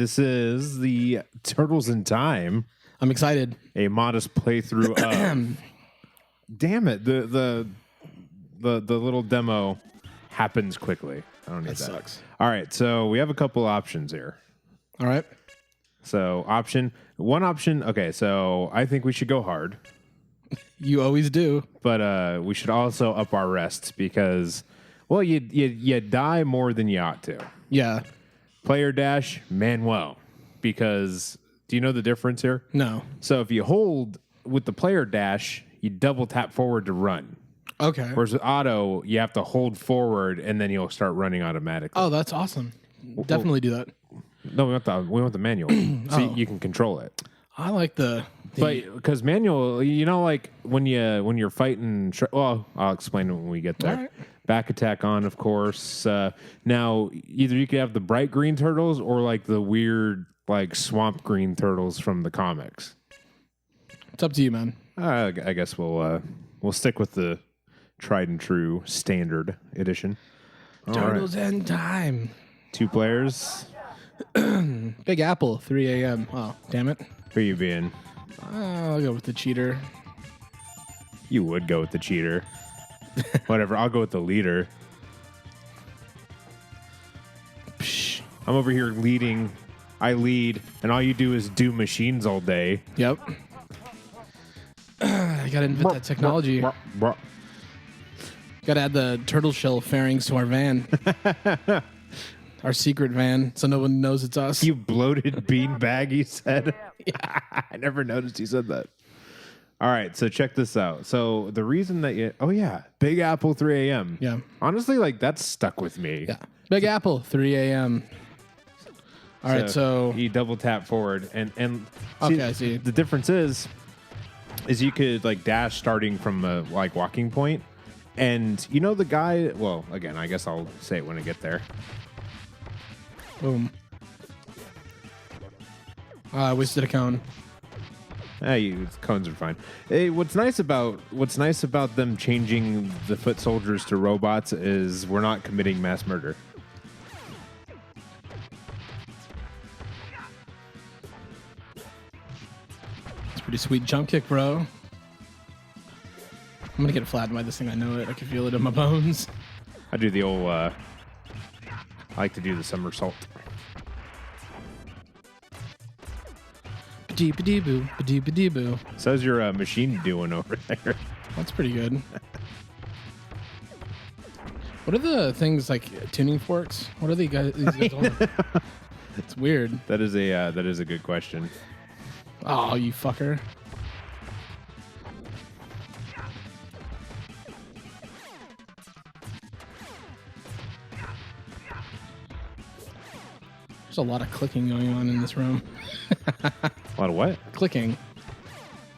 This is the Turtles in Time. I'm excited. A modest playthrough of... Damn it. The little demo happens quickly. I don't need that. Sucks. All right, so we have a couple options here. All right. So one option, okay, so I think we should go hard. You always do. But we should also up our rests because, well, you die more than you ought to. Yeah. Player dash, Manuel. Because, do you know the difference here? No. So if you hold with the player dash, you double tap forward to run. Okay. Whereas with auto, you have to hold forward and then you'll start running automatically. Oh, that's awesome. Definitely do that. No, we want the manual. So you can control it. I like the But because manual, you know, like when you're fighting. Well, I'll explain it when we get there. All right. Back attack on, of course. Now, either you could have the bright green turtles or like the weird like swamp green turtles from the comics. It's up to you, man. I guess we'll stick with the tried and true standard edition. Turtles in Time. 2 players. Big Apple, 3 a.m. Oh, damn it. Who you being? I'll go with the cheater. You would go with the cheater. Whatever, I'll go with the leader. Psh. I'm over here leading. I lead, and all you do is do machines all day. Yep. I gotta invent that technology. Gotta add the turtle shell fairings to our van. Our secret van, so no one knows it's us. You bloated beanbag, he said. Yeah. I never noticed you said that. All right, so check this out. So the reason that you... Oh, yeah. Big Apple, 3 a.m. Yeah. Honestly, like, that's stuck with me. Yeah. Big Apple, 3 a.m. All right, so... You double tap forward, and okay, I see. The difference is you could, like, dash starting from a, like, walking point. And you know the guy... Well, again, I guess I'll say it when I get there. Boom. I wasted a cone. Cones are fine. Hey, what's nice about them changing the foot soldiers to robots is we're not committing mass murder. It's a pretty sweet jump kick, bro. I'm gonna get flattened by this thing. I know it. I can feel it in my bones. I do the old. I like to do the somersault. Ba-dee-ba-dee-boo, ba-dee-ba-dee-boo. So's your machine doing over there. That's pretty good. What are the things like tuning forks? What are these guys on? It's weird. That is a good question. Oh, you fucker. There's a lot of clicking going on in this room. A lot of what? Clicking.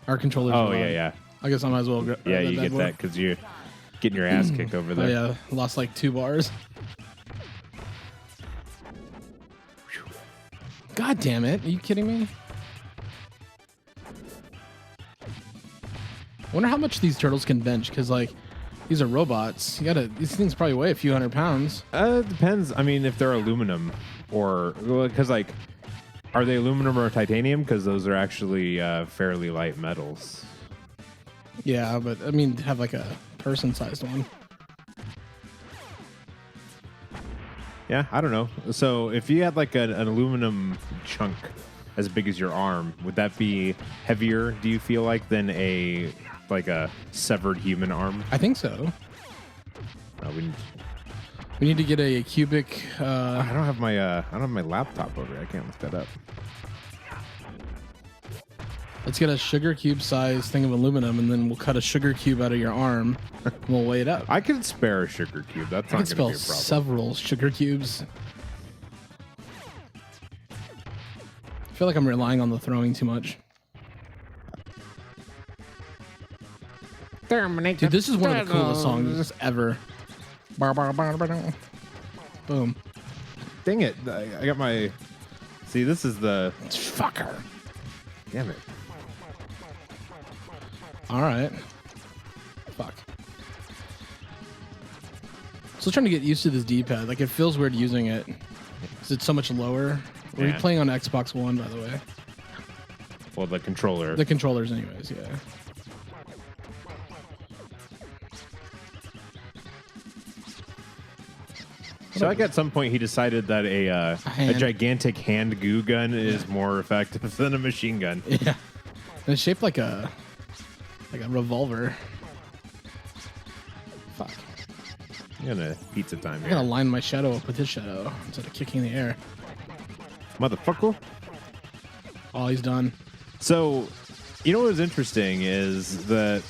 Our controllers. Oh, yeah. I guess I might as well. Yeah, you get that because you're getting your ass kicked over there. Oh, yeah. Lost like 2 bars. God damn it. Are you kidding me? I wonder how much these turtles can bench because, like, these are robots. These things probably weigh a few 100 pounds. It depends. I mean, if they're aluminum or because, like, are they aluminum or titanium? Because those are actually fairly light metals. Yeah, but I mean, have like a person-sized one. Yeah, I don't know. So if you had like an aluminum chunk as big as your arm, would that be heavier, do you feel like, than a severed human arm? I think so. We need to get a cubic. I don't have my laptop over here. I can't look that up. Let's get a sugar cube size thing of aluminum, and then we'll cut a sugar cube out of your arm, and we'll weigh it up. I could spare a sugar cube. That's not going to be a problem. Several sugar cubes. I feel like I'm relying on the throwing too much. Dude, this is one of the coolest songs ever. Boom. Dang it. I got my... See, this is the... Fucker. Damn it. All right. Fuck. Still trying to get used to this D-pad. Like, it feels weird using it because it's so much lower. Were you Yeah. playing on Xbox One, by the way? Well, the controller. The controllers, anyways. Yeah. So like at some point he decided that a hand. gigantic hand goo gun is more effective than a machine gun. Yeah. And it's shaped like a revolver. Fuck. I'm gonna pizza time I gotta here. line my shadow up with his shadow instead of kicking in the air. Motherfucker. Oh, he's done. So, you know what was interesting is that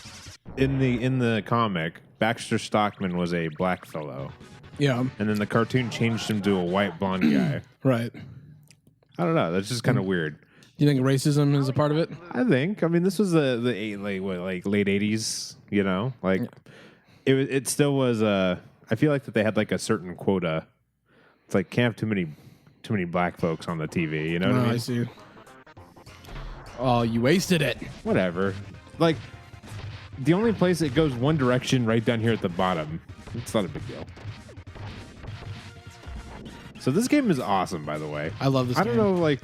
in the comic, Baxter Stockman was a black fellow, Yeah. and then the cartoon changed him to a white blonde guy. Right. I don't know. That's just kind of weird. Do you think racism is a part of it? I think. I mean, this was the late '80s. You know, like it still was. I feel like that they had like a certain quota. It's like can't have too many black folks on the TV. You know what I Oh, mean? I see. Oh, you wasted it. Whatever. Like the only place it goes one direction, right down here at the bottom. It's not a big deal. So this game is awesome, by the way. I love this I game. don't know, like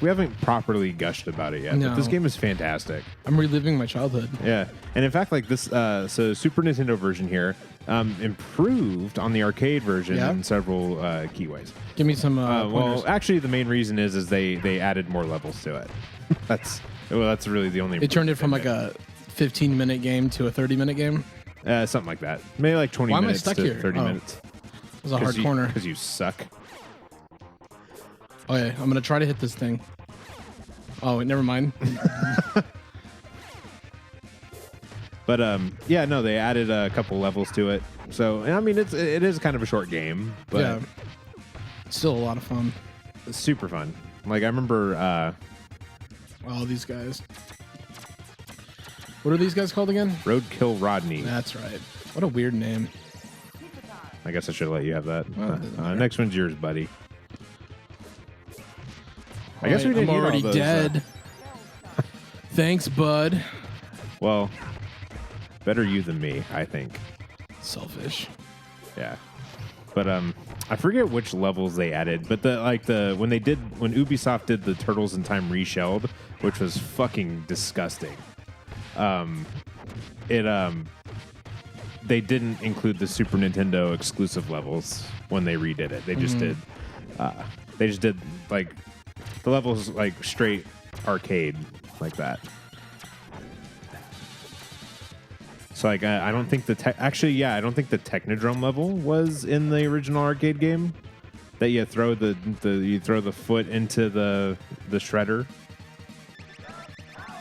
we haven't properly gushed about it yet, No. but this game is fantastic. I'm reliving my childhood. Yeah, and in fact, like this, so Super Nintendo version here improved on the arcade version Yeah? in several key ways. Give me some Well, pointers. actually, the main reason is they added more levels to it. that's really the only. It turned it from like a 15-minute game to a 30-minute game. something like that, maybe like 20 Why am I minutes stuck to here? 30 Oh. minutes. It was a hard corner. Because you suck. Okay, I'm gonna try to hit this thing. Oh, wait, never mind. But yeah, no, they added a couple levels to it. So I mean, it is kind of a short game, but Yeah. Still a lot of fun. it's super fun. Like I remember All these guys. What are these guys called again? Roadkill Rodney. That's right. What a weird name. I guess I should let you have that. Well, it doesn't matter. Next one's yours, buddy. I guess we Wait, didn't I'm need all already those, dead. Thanks, bud. Well, better you than me, I think. Selfish. Yeah. But I forget which levels they added, but when Ubisoft did the Turtles in Time Reshelled, which was fucking disgusting. They didn't include the Super Nintendo exclusive levels when they redid it. They just did like the levels like straight arcade like that. So like I don't think I don't think the Technodrome level was in the original arcade game. That you throw the foot into the shredder.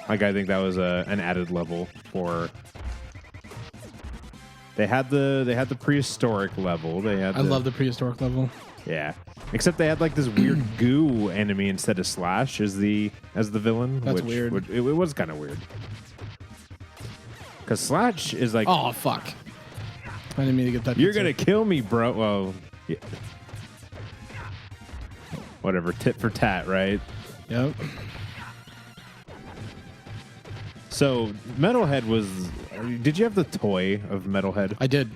Like I think that was an added level for. They had the prehistoric level. I love the prehistoric level. Yeah. Except they had like this weird goo enemy instead of Slash as the villain. That's weird. It was kind of weird. Because Slash is like, Oh, fuck. I didn't mean to get that. you're pizza. going to kill me, bro. Well, yeah. Whatever. Tit for tat, right? Yep. So Metalhead was... Did you have the toy of Metalhead? I did.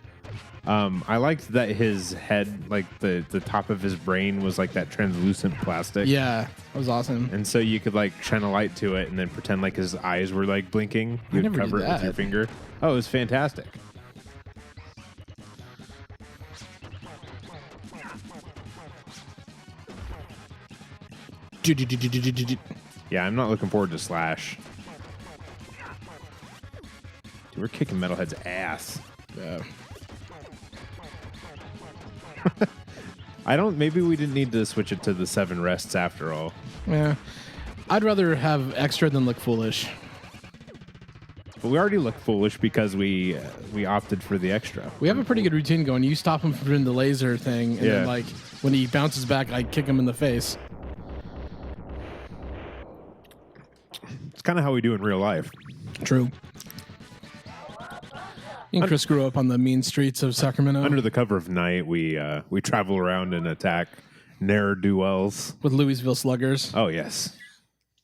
I liked that his head, like the top of his brain was like that translucent plastic. Yeah. That was awesome. And so you could like shine a light to it and then pretend like his eyes were like blinking. You'd never cover did it with your that. finger. Oh, it was fantastic. Yeah, I'm not looking forward to Slash. Dude, we're kicking Metalhead's ass. Yeah. Maybe we didn't need to switch it to the 7 rests after all. Yeah. I'd rather have extra than look foolish. But we already look foolish because we opted for the extra. We have a pretty good routine going. You stop him from doing the laser thing, and then Yeah. like when he bounces back, I kick him in the face. It's kind of how we do in real life. True. Me and Chris grew up on the mean streets of Sacramento Under the cover of night, we travel around and attack ne'er-do-wells. with Louisville Sluggers. Oh, yes.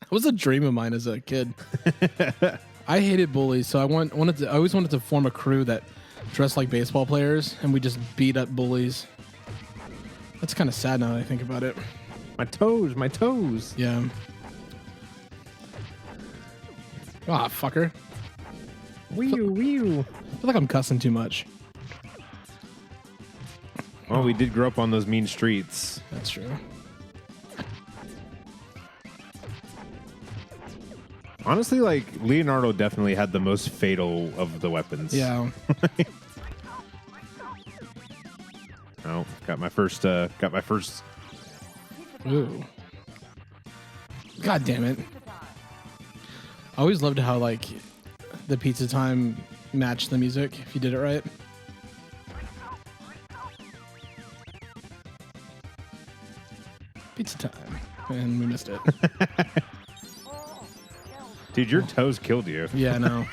That was a dream of mine as a kid. I hated bullies, so I always wanted to form a crew that dressed like baseball players, and we just beat up bullies. That's kind of sad now that I think about it. My toes, my toes. Yeah. Ah, fucker. Wee-oo, wee-oo. I feel like I'm cussing too much. Well, we did grow up on those mean streets. That's true. Honestly, like, Leonardo definitely had the most fatal of the weapons. Yeah. Oh, got my first. Ooh. God damn it. I always loved how, like, the pizza time matched the music if you did it right. Pizza time. And we missed it. Dude, your toes killed you. Yeah, I know.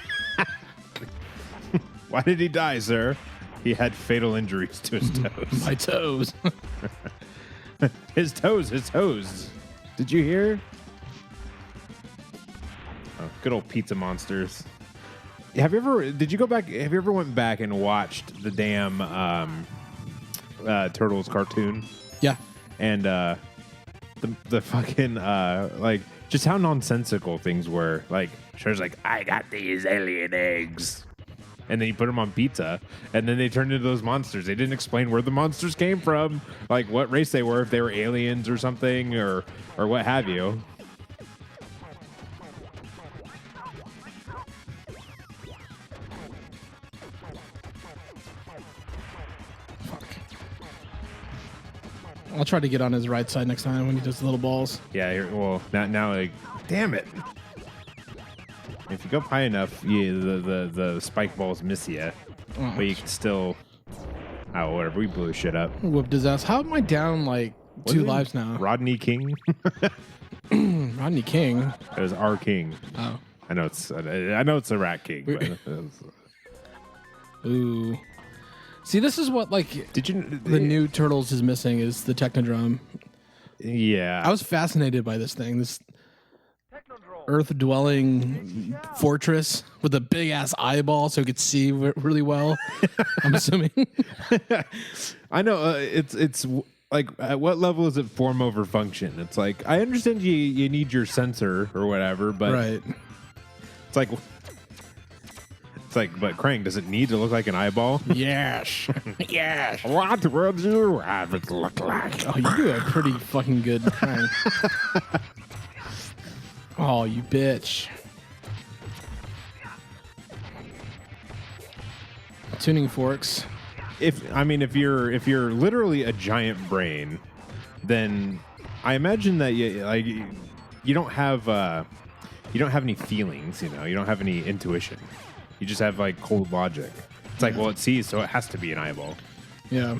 Why did he die, sir? He had fatal injuries to his toes. My toes. His toes, his toes. Did you hear? Oh, good old pizza monsters. Did you go back? Have you ever went back and watched the damn Turtles cartoon? Yeah. And the fucking like just how nonsensical things were. Like Shredder's like, I got these alien eggs. And then you put them on pizza, and then they turned into those monsters. They didn't explain where the monsters came from, like what race they were, if they were aliens or something, or what have you. Fuck. I'll try to get on his right side next time when he does the little balls. Yeah, well, now, like, damn it. If you go up high enough, the spike balls miss you, Oh. but you can still. Oh, whatever. We blew shit up. Whooped his ass. How am I down like What's 2 his name? lives now? Rodney King. Rodney King. It was our king. Oh. I know it's a rat king. But Ooh. See, this is what like did you? the new Turtles is missing is the Technodrome. Yeah. I was fascinated by this thing. This Earth-dwelling fortress with a big-ass eyeball so you could see really well. I'm assuming. I know. It's like, at what level is it form over function? It's like, I understand you need your sensor or whatever, but Right. it's like, but Krang, does it need to look like an eyeball? Yes. Yes. What would you have it look like? Oh, you do a pretty fucking good thing. Oh, you bitch. Tuning forks. If you're literally a giant brain, then I imagine that you don't have any feelings, you don't have any intuition. You just have like cold logic. It's like, well, it sees, so it has to be an eyeball. Yeah.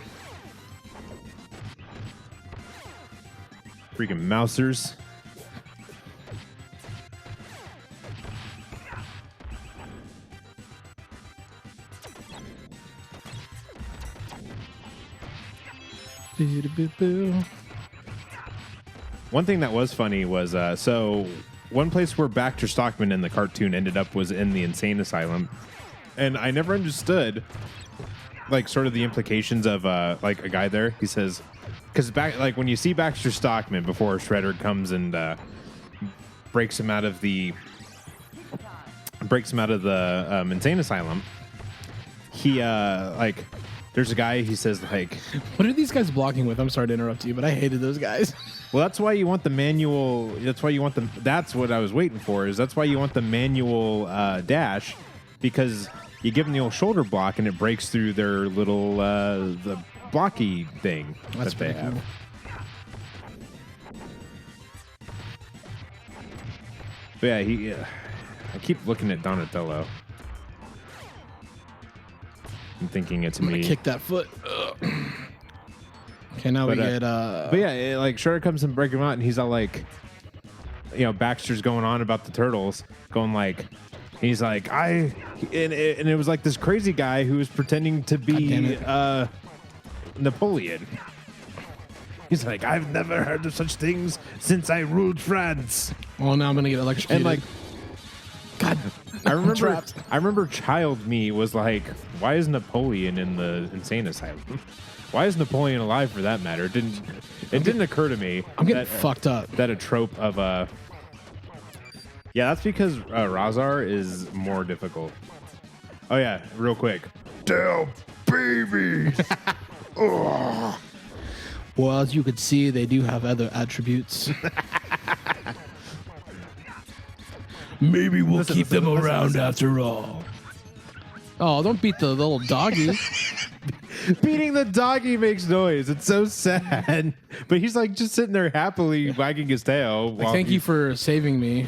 Freaking mousers. One thing that was funny was so one place where Baxter Stockman in the cartoon ended up was in the insane asylum, and I never understood like sort of the implications of like a guy there. He says, because like when you see Baxter Stockman before Shredder comes and breaks him out of the insane asylum, he like. There's a guy, he says, like... What are these guys blocking with? I'm sorry to interrupt you, but I hated those guys. Well, that's why you want the manual... That's what I was waiting for, is that's why you want the manual dash, because you give them the old shoulder block, and it breaks through their little the blocky thing That's that they pretty have. cool. But yeah, I keep looking at Donatello. I'm thinking it's I'm gonna me. kick that foot. Ugh. Okay, now we get... But yeah, like Shredder comes and break him out, and he's all like, Baxter's going on about the turtles, going like, he's like, and it was like this crazy guy who was pretending to be Napoleon. He's like, I've never heard of such things since I ruled France. Oh, now I'm gonna get electrocuted. And like, God, I remember, trapped. child me was like, why is Napoleon in the insane asylum? Why is Napoleon alive for that matter? It didn't occur to me. I'm getting fucked up. That a trope of Yeah, that's because Razar is more difficult. Oh yeah, real quick. Damn babies. Well, as you could see, they do have other attributes. Maybe we'll keep them around after all. Oh, don't beat the little doggy. Beating the doggy makes noise. It's so sad. But he's like just sitting there happily wagging his tail. Like, thank you for saving me.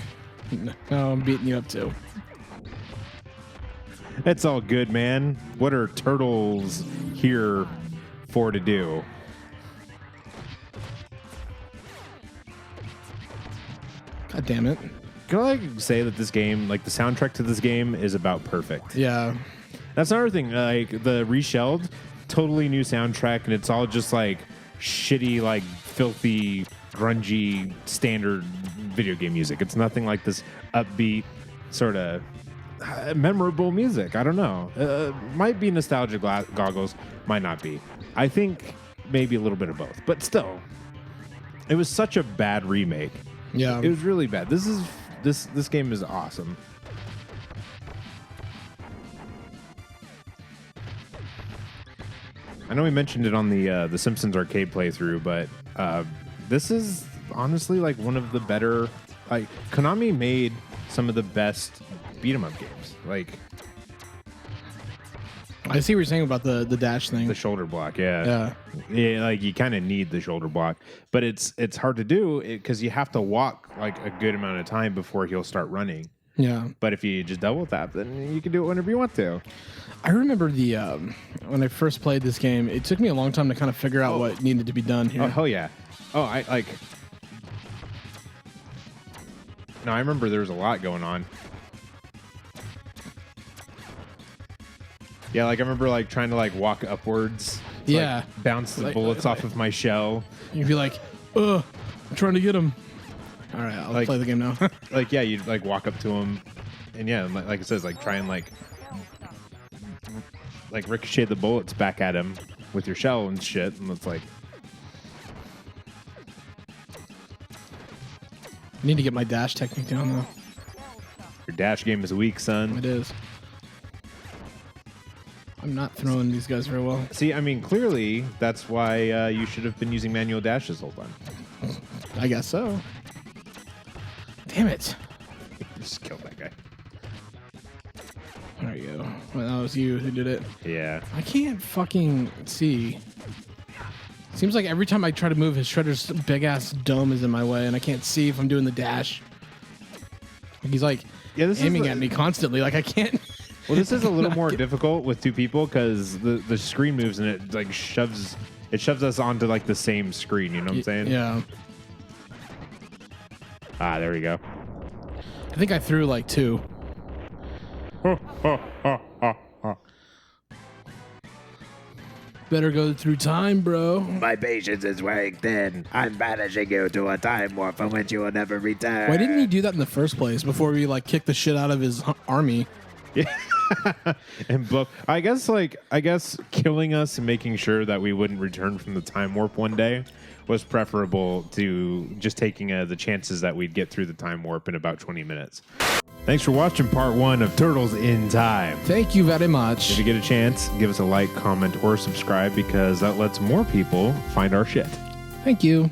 No, I'm beating you up too. It's all good, man. What are turtles here for to do? God damn it. Can I say that this game, like the soundtrack to this game, is about perfect? Yeah. That's another thing. Like the reshelled, totally new soundtrack, and it's all just like shitty, like filthy, grungy, standard video game music. It's nothing like this upbeat, sort of memorable music. I don't know. Might be nostalgia goggles, might not be. I think maybe a little bit of both, but still, it was such a bad remake. Yeah. It was really bad. This game is awesome. I know we mentioned it on the Simpsons arcade playthrough, but this is honestly like one of the better. Like Konami made some of the best beat 'em up games. Like I see what you're saying about the dash thing. the shoulder block, yeah. Like you kind of need the shoulder block, but it's hard to do because you have to walk like a good amount of time before he'll start running. Yeah. But if you just double tap, then you can do it whenever you want to. I remember the when I first played this game, it took me a long time to kind of figure out what needed to be done here. Oh hell yeah! Oh, I like. No, I remember there was a lot going on. Yeah, like I remember like trying to like walk upwards. To, Yeah. like, bounce the bullets off of my shell. You'd be like, ugh, I'm trying to get him. All right, I'll Like- play the game now. Like yeah, you'd like walk up to him, and yeah, like it says, like try and like ricochet the bullets back at him with your shell and shit, and it's like. I need to get my dash technique down though. Your dash game is weak, son. It is. I'm not throwing these guys very well. See, I mean, clearly that's why you should have been using manual dash this whole time. I guess so. Damn it. Just kill that guy. There you go. Well, that was you who did it. Yeah. I can't fucking see. Seems like every time I try to move, his shredder's big ass dome is in my way, and I can't see if I'm doing the dash. He's like aiming at me constantly. Like I can't. Well, this is a little more difficult with two people because the screen moves and it like shoves us onto like the same screen. You know what I'm saying? Yeah. Ah, there we go. I think I threw like 2. Better go through time, bro. My patience is wearing thin. I'm banishing you to a time warp from which you will never return. Why didn't he do that in the first place before we like kicked the shit out of his army? And book. I guess killing us and making sure that we wouldn't return from the time warp one day was preferable to just taking the chances that we'd get through the time warp in about 20 minutes. Thanks for watching part 1 of Turtles in Time. Thank you very much. If you get a chance, give us a like, comment, or subscribe because that lets more people find our shit. Thank you.